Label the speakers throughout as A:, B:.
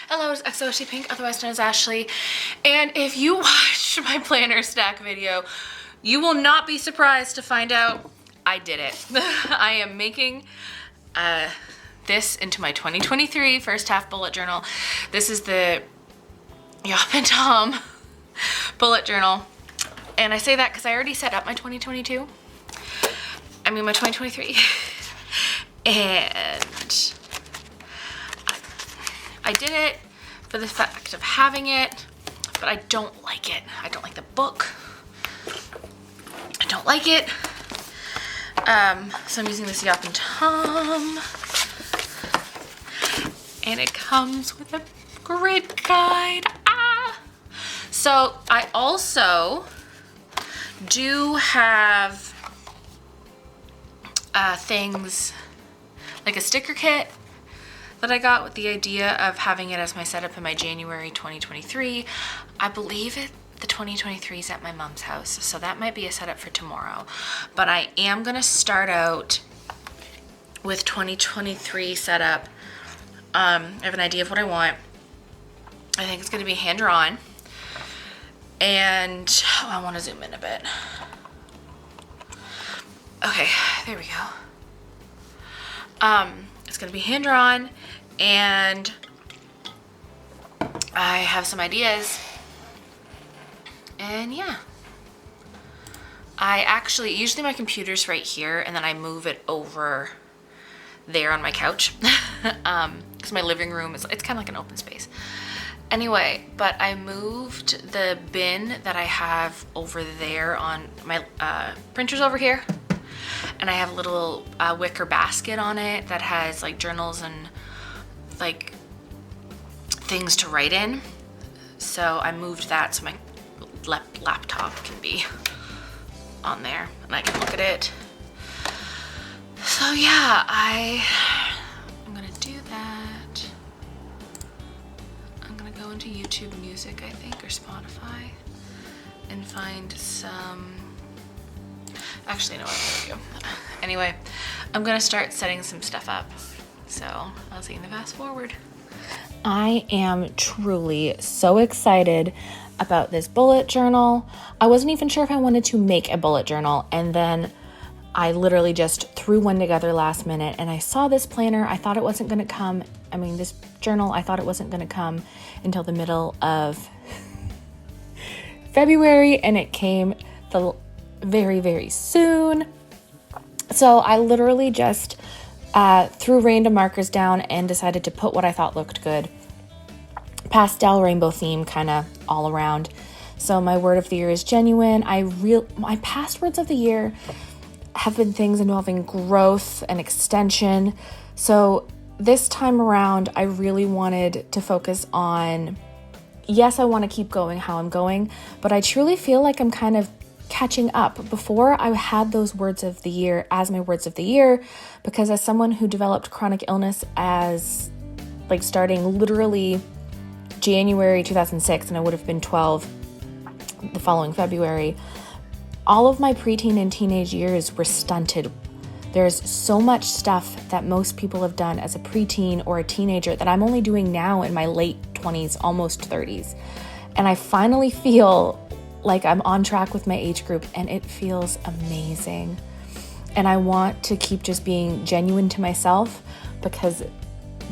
A: Hello, it's XOC Pink, otherwise known as Ashley. And if you watched my planner stack video, you will not be surprised to find out I did it. I am making this into my 2023 first half bullet journal. This is the Yop Tom bullet journal. And I say that because I already set up my 2023. And I did it for the fact of having it, but I don't like it. I don't like the book. I don't like it. So I'm using this Yop Tom. And it comes with a grid guide. So I also do have things like a sticker kit that I got with the idea of having it as my setup in my January 2023. I believe the 2023 is at my mom's house, so that might be a setup for tomorrow. But I am gonna start out with 2023 setup. I have an idea of what I want. I think it's gonna be hand-drawn. And I wanna zoom in a bit. Okay, there we go. It's gonna be hand-drawn, and I have some ideas, and yeah. Usually my computer's right here, and then I move it over there on my couch, because my living room it's kind of like an open space. Anyway, but I moved the bin that I have over there on my printers over here. And I have a little wicker basket on it that has like journals and like things to write in. So I moved that so my laptop can be on there and I can look at it. So yeah, I'm gonna do that. I'm gonna go into YouTube Music, I think, or Spotify, and find some. Actually, you know what I'm gonna do. Anyway, I'm gonna start setting some stuff up. So I'll see you in the fast forward. I am truly so excited about this bullet journal. I wasn't even sure if I wanted to make a bullet journal, and then I literally just threw one together last minute, and I saw this planner. I thought it wasn't gonna come. This journal, I thought it wasn't gonna come until the middle of February, and it came very, very soon. So I literally just threw random markers down and decided to put what I thought looked good. Pastel rainbow theme kind of all around. So my word of the year is genuine. My past words of the year have been things involving growth and extension. So this time around, I really wanted to focus on, yes, I want to keep going how I'm going, but I truly feel like I'm kind of catching up. Before, I had those words of the year as my words of the year because as someone who developed chronic illness as like starting literally January 2006, and I would have been 12 the following February, all of my preteen and teenage years were stunted. There's so much stuff that most people have done as a preteen or a teenager that I'm only doing now in my late 20s, almost 30s. And I finally feel like I'm on track with my age group, and it feels amazing. And I want to keep just being genuine to myself, because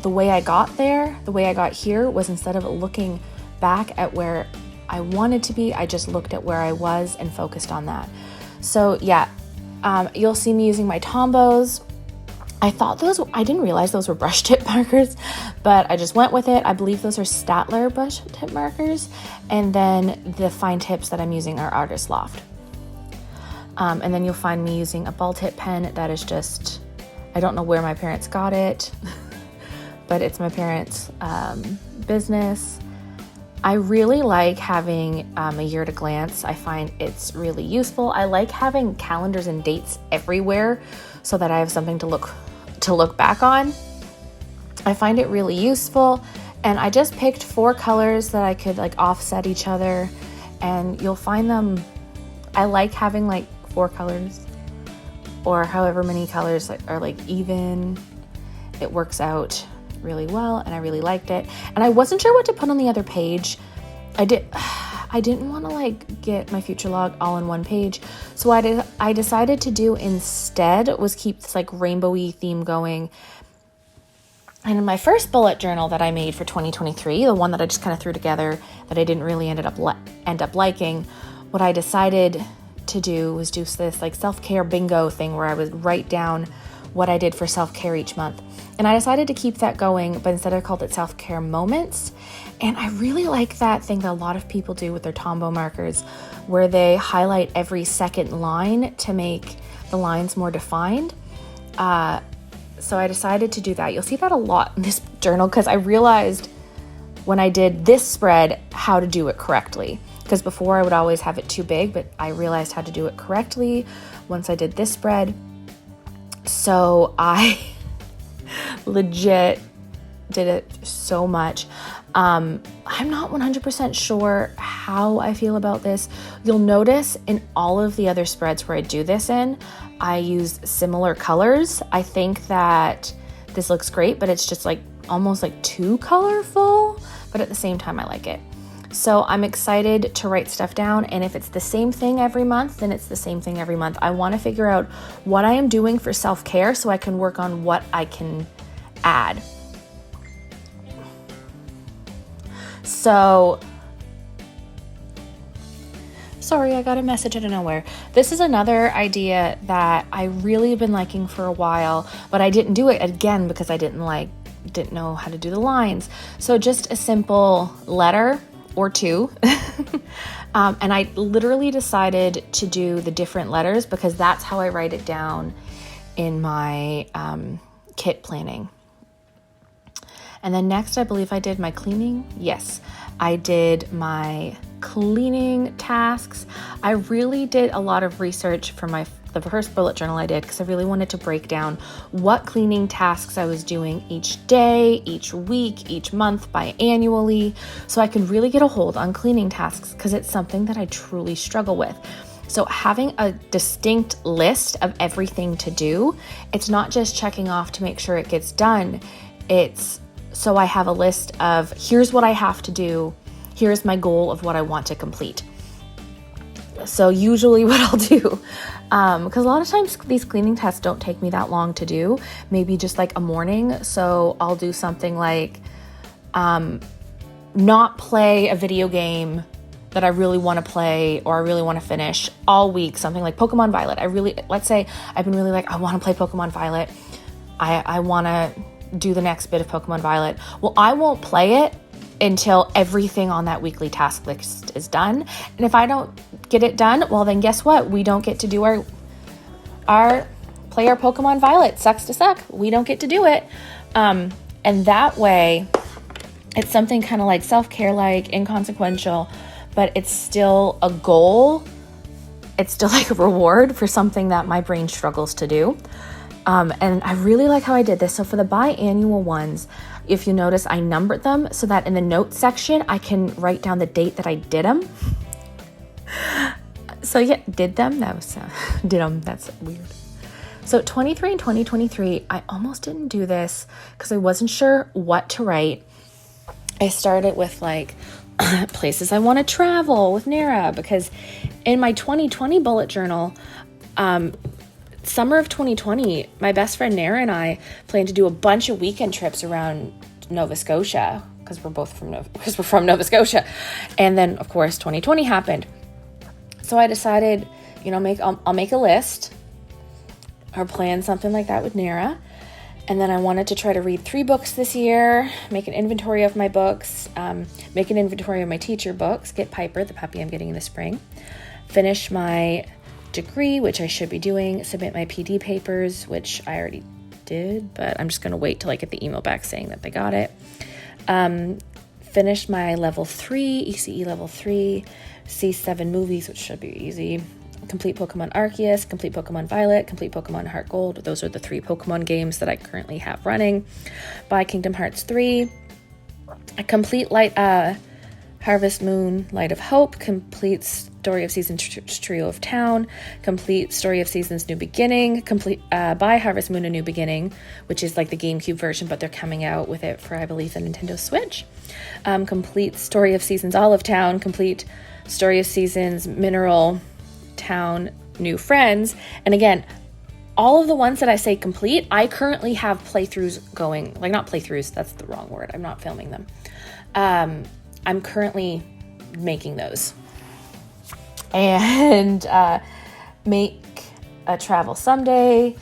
A: the way I got there, the way I got here, was instead of looking back at where I wanted to be, I just looked at where I was and focused on that. So yeah, you'll see me using my Tombos. I didn't realize those were brush tip markers, but I just went with it. I believe those are Statler brush tip markers. And then the fine tips that I'm using are Artist Loft. And then you'll find me using a ball tip pen that is just, I don't know where my parents got it, but it's my parents' business. I really like having a year at a glance. I find it's really useful. I like having calendars and dates everywhere so that I have something to look back on. I find it really useful, and I just picked 4 colors that I could like offset each other, and you'll find them. I like having like 4 colors or however many colors are like even. It works out really well, and I really liked it. And I wasn't sure what to put on the other page. I didn't want to like get my future log all in one page. So I decided to do instead was keep this like rainbowy theme going. And in my first bullet journal that I made for 2023, the one that I just kind of threw together that I didn't really end up liking, what I decided to do was do this like self-care bingo thing where I would write down what I did for self-care each month. And I decided to keep that going, but instead I called it self-care moments. And I really like that thing that a lot of people do with their Tombow markers, where they highlight every second line to make the lines more defined. So I decided to do that. You'll see that a lot in this journal because I realized when I did this spread how to do it correctly. Because before I would always have it too big, but I realized how to do it correctly once I did this spread. So I legit did it so much. I'm not 100% sure how I feel about this. You'll notice in all of the other spreads where I do this in, I use similar colors. I think that this looks great, but it's just like almost like too colorful, but at the same time I like it. So I'm excited to write stuff down, and if it's the same thing every month, then it's the same thing every month. I want to figure out what I am doing for self-care so I can work on what I can add. So, sorry, I got a message out of nowhere. This is another idea that I really have been liking for a while, but I didn't do it again because I didn't know how to do the lines. So just a simple letter or two. And I literally decided to do the different letters because that's how I write it down in my kit planning. And then next, I believe I did my cleaning. Yes, I did my cleaning tasks. I really did a lot of research for the first bullet journal I did because I really wanted to break down what cleaning tasks I was doing each day, each week, each month, biannually, so I can really get a hold on cleaning tasks because it's something that I truly struggle with. So having a distinct list of everything to do, it's not just checking off to make sure it gets done. So I have a list of here's what I have to do. Here's my goal of what I want to complete. So usually what I'll do, because a lot of times these cleaning tasks don't take me that long to do, maybe just like a morning. So I'll do something like not play a video game that I really want to play or I really want to finish all week, something like Pokemon Violet. Let's say I've been really like, I want to play Pokemon Violet. I want to do the next bit of Pokemon Violet. Well, I won't play it until everything on that weekly task list is done. And if I don't get it done, well, then guess what? We don't get to do our Pokemon Violet. Sucks to suck. We don't get to do it. And that way, it's something kind of like self-care, like inconsequential, but it's still a goal. It's still like a reward for something that my brain struggles to do. And I really like how I did this. So for the biannual ones, if you notice, I numbered them so that in the notes section, I can write down the date that I did them. So yeah, did them. That's weird. So 23 and 2023, I almost didn't do this because I wasn't sure what to write. I started with like places I want to travel with Nara, because in my 2020 bullet journal, summer of 2020, my best friend Nara and I planned to do a bunch of weekend trips around Nova Scotia because we're from Nova Scotia. And then of course 2020 happened. So I decided, I'll make a list or plan something like that with Nara. And then I wanted to try to read 3 books this year, make an inventory of my books, make an inventory of my teacher books, get Piper, the puppy I'm getting in the spring, finish my degree, which I should be doing, submit my PD papers, which I already did, but I'm just going to wait till I get the email back saying that they got it. Finish my level 3, ECE level 3, see 7 movies, which should be easy. Complete Pokemon Arceus, complete Pokemon Violet, complete Pokemon Heart Gold. Those are the 3 Pokemon games that I currently have running. Buy Kingdom Hearts 3. I complete Harvest Moon, Light of Hope, complete Story of Seasons Trio of Town, complete Story of Seasons New Beginning, complete by Harvest Moon A New Beginning, which is like the GameCube version, but they're coming out with it for, I believe, the Nintendo Switch. Complete Story of Seasons Olive Town, complete Story of Seasons Mineral Town New Friends. And again, all of the ones that I say complete, I currently have playthroughs going, like not playthroughs, that's the wrong word. I'm not filming them. I'm currently making those. And make a travel someday,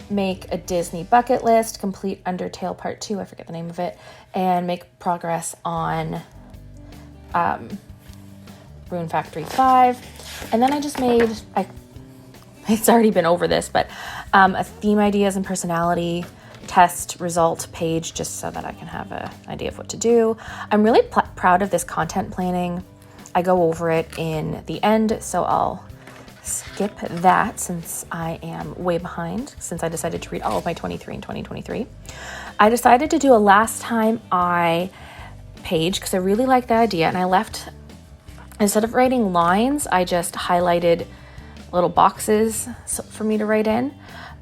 A: make a Disney bucket list, complete Undertale Part 2, I forget the name of it, and make progress on Rune Factory 5. And then I just made, it's already been over this, but a theme ideas and personality test result page, just so that I can have an idea of what to do. I'm really proud of this content planning. I go over it in the end, so I'll skip that since I am way behind, since I decided to read all of my 23 in 2023. I decided to do a last time I page because I really like the idea, and I left, instead of writing lines, I just highlighted little boxes for me to write in.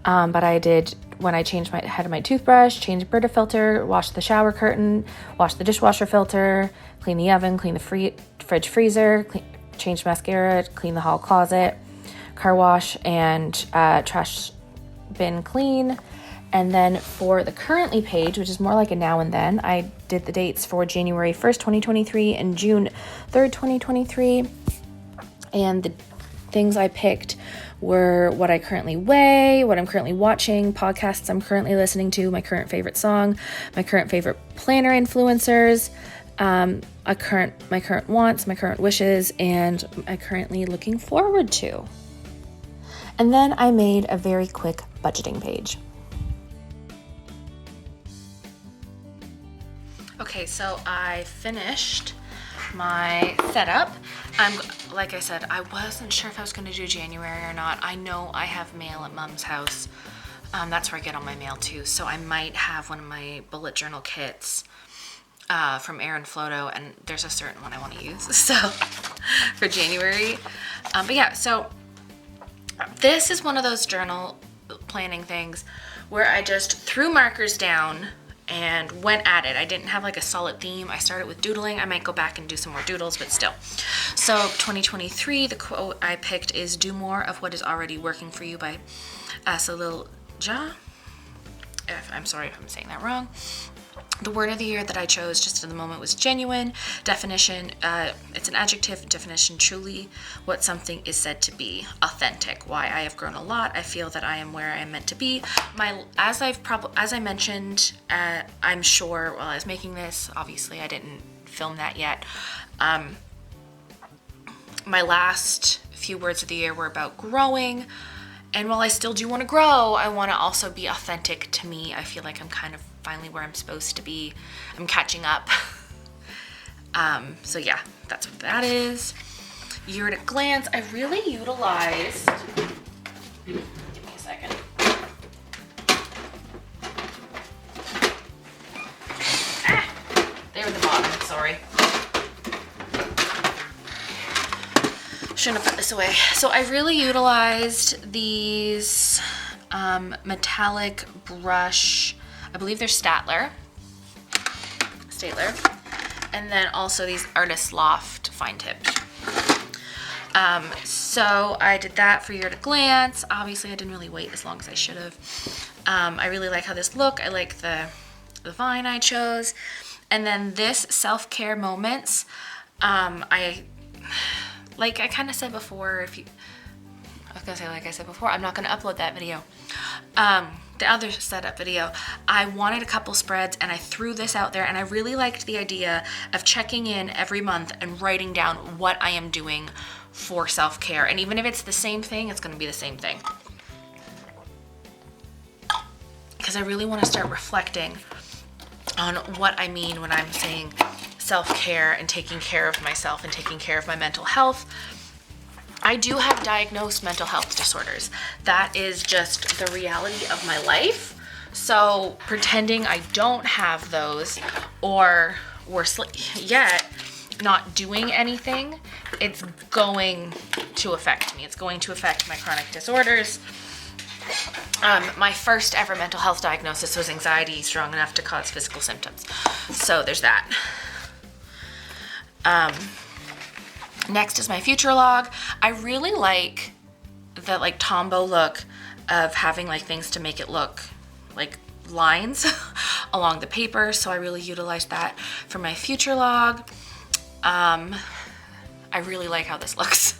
A: But I did, when I changed my head of my toothbrush, change the Brita filter, wash the shower curtain, wash the dishwasher filter, clean the oven, clean the fridge freezer, change mascara, clean the hall closet, car wash, and trash bin clean. And then for the currently page, which is more like a now and then, I did the dates for January 1st, 2023 and June 3rd, 2023. And the things I picked were what I currently weigh, what I'm currently watching, podcasts I'm currently listening to, my current favorite song, my current favorite planner influencers, my current wants, my current wishes, and I'm currently looking forward to. And then I made a very quick budgeting page. Okay, so I finished my setup. Like I said, I wasn't sure if I was going to do January or not. I know I have mail at Mom's house. That's where I get all my mail too. So I might have one of my bullet journal kits from Erin Floto, and there's a certain one I want to use. So for January. But yeah, so this is one of those journal planning things where I just threw markers down and went at it. I didn't have like a solid theme. I started with doodling. I might go back and do some more doodles, but still. So 2023, the quote I picked is "Do more of what is already working for you" by Salil Ja. I'm sorry if I'm saying that wrong. The word of the year that I chose just in the moment was genuine. Definition, it's an adjective. Definition, truly what something is said to be. Authentic, why I have grown a lot. I feel that I am where I am meant to be. As I mentioned, I'm sure while I was making this, obviously I didn't film that yet. My last few words of the year were about growing. And while I still do want to grow, I want to also be authentic to me. I feel like I'm kind of finally where I'm supposed to be. I'm catching up. So yeah, that's what that is. Year at a glance, I really utilized, give me a second. They were the bottom, sorry. Shouldn't have put this away. So I really utilized these metallic brush, I believe they're Statler, and then also these Artist Loft fine tipped. So I did that for Year at a Glance. Obviously I didn't really wait as long as I should have. I really like how this look. I like the vine I chose. And then this Self-Care Moments, like I kind of said before, like I said before, I'm not going to upload that video. The other setup video, I wanted a couple spreads and I threw this out there, and I really liked the idea of checking in every month and writing down what I am doing for self-care. And even if it's the same thing, it's going to be the same thing. Because I really want to start reflecting on what I mean when I'm saying self-care and taking care of myself and taking care of my mental health. I do have diagnosed mental health disorders. That is just the reality of my life. So pretending I don't have those or worse yet, not doing anything, it's going to affect me. It's going to affect my chronic disorders. My first ever mental health diagnosis was anxiety strong enough to cause physical symptoms. So there's that. Next is my future log. I really like the like Tombow look of having like things to make it look like lines along the paper. So I really utilized that for my future log. I really like how this looks.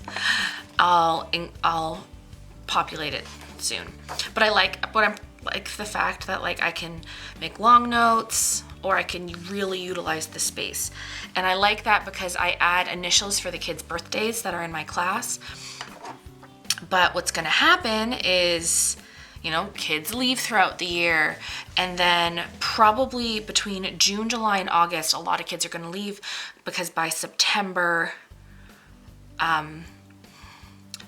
A: I'll populate it soon. But I like the fact that like I can make long notes, or I can really utilize the space. And I like that because I add initials for the kids' birthdays that are in my class. But what's gonna happen is, you know, kids leave throughout the year, and then probably between June, July, and August, a lot of kids are gonna leave because by September,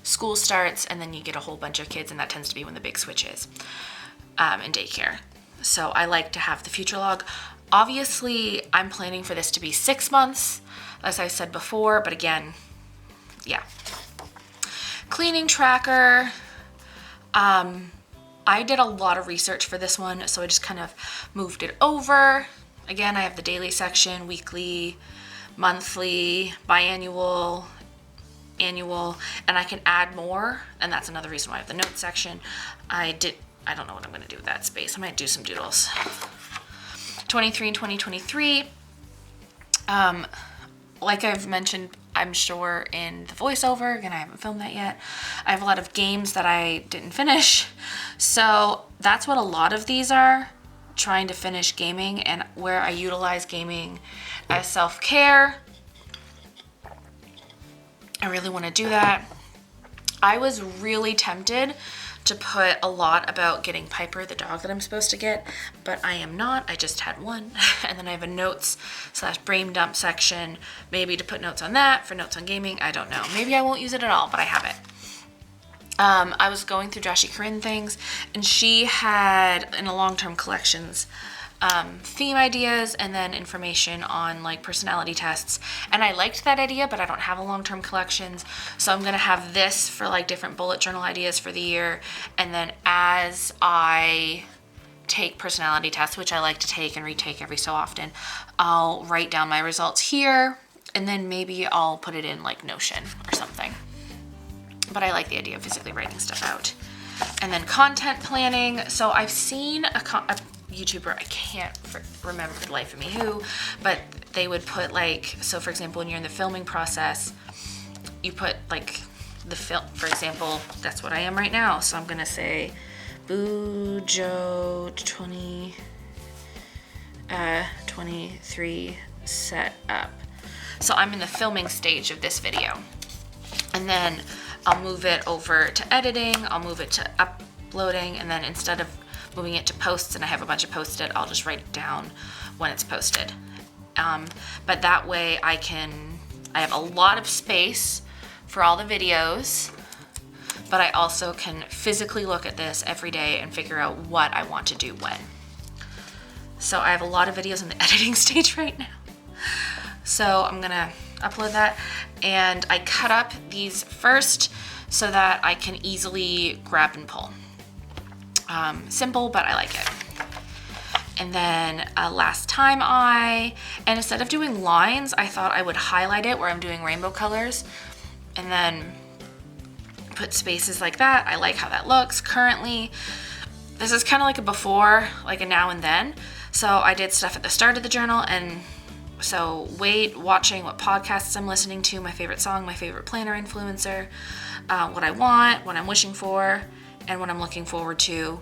A: school starts, and then you get a whole bunch of kids, and that tends to be when the big switch is in daycare. So I like to have the future log. Obviously, I'm planning for this to be 6 months, as I said before, but again, yeah. Cleaning tracker. I did a lot of research for this one, so I just kind of moved it over. Again, I have the daily section, weekly, monthly, biannual, annual, and I can add more, and that's another reason why I have the notes section. I don't know what I'm going to do with that space. I might do some doodles. 23 and 2023. Like I've mentioned, I'm sure in the voiceover, again, I haven't filmed that yet. I have a lot of games that I didn't finish. So that's what a lot of these are, trying to finish gaming, and where I utilize gaming as self-care. I really want to do that. I was really tempted to put a lot about getting Piper, the dog that I'm supposed to get, but I am not. I just had one. And then I have a notes/brain dump section, maybe to put notes on that, for notes on gaming. I don't know. Maybe I won't use it at all, but I have it. I was going through Joshie Corinne things, and she had, in a long-term collections, theme ideas and then information on like personality tests. And I liked that idea, but I don't have a long-term collections. So I'm going to have this for like different bullet journal ideas for the year. And then as I take personality tests, which I like to take and retake every so often, I'll write down my results here, and then maybe I'll put it in like Notion or something. But I like the idea of physically writing stuff out. And then content planning. So I've seen a YouTuber, I can't remember for the life of me who, but they would put like, so for example, when you're in the filming process, you put like the film, for example, that's what I am right now. So I'm gonna say bujo 23 set up. So I'm in the filming stage of this video, and then I'll move it over to editing, I'll move it to uploading, and then instead of moving it to posts and I have a bunch of posted, I'll just write it down when it's posted. But that way I have a lot of space for all the videos, but I also can physically look at this every day and figure out what I want to do when. So I have a lot of videos in the editing stage right now. So I'm gonna upload that, and I cut up these first so that I can easily grab and pull. Simple, but I like it. And then last time and instead of doing lines, I thought I would highlight it where I'm doing rainbow colors, and then put spaces like that. I like how that looks. Currently, this is kind of like a before, like a now and then. So I did stuff at the start of the journal, and so watching what podcasts I'm listening to, my favorite song, my favorite planner influencer, what I want, what I'm wishing for, and what I'm looking forward to.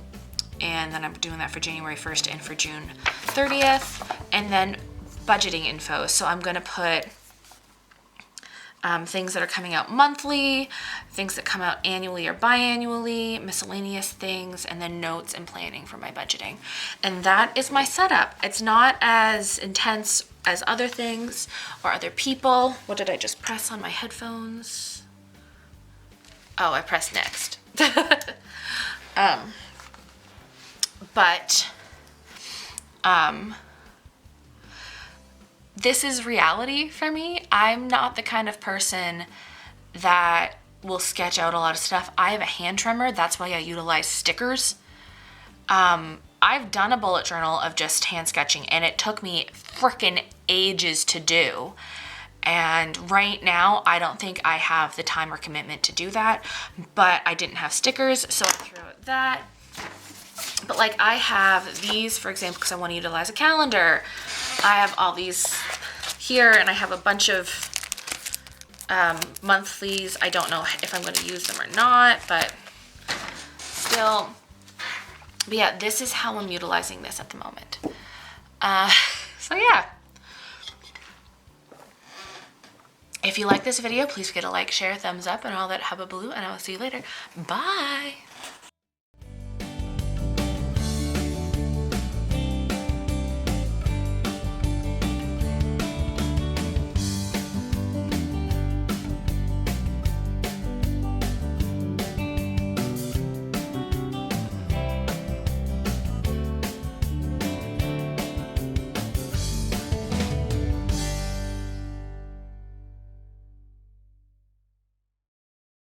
A: And then I'm doing that for January 1st and for June 30th. And then budgeting info. So I'm going to put things that are coming out monthly, things that come out annually or biannually, miscellaneous things, and then notes and planning for my budgeting. And that is my setup. It's not as intense as other things or other people. What did I just press on my headphones? Oh, I pressed next. But this is reality for me. I'm not the kind of person that will sketch out a lot of stuff. I have a hand tremor. That's why I utilize stickers. I've done a bullet journal of just hand sketching, and it took me freaking ages to do. And right now, I don't think I have the time or commitment to do that, but I didn't have stickers, so I threw out that. But like, I have these, for example, because I want to utilize a calendar. I have all these here, and I have a bunch of monthlies. I don't know if I'm going to use them or not, but still. But yeah, this is how I'm utilizing this at the moment. So yeah. If you like this video, please give it a like, share, thumbs up, and all that hubbubaloo, and I will see you later. Bye!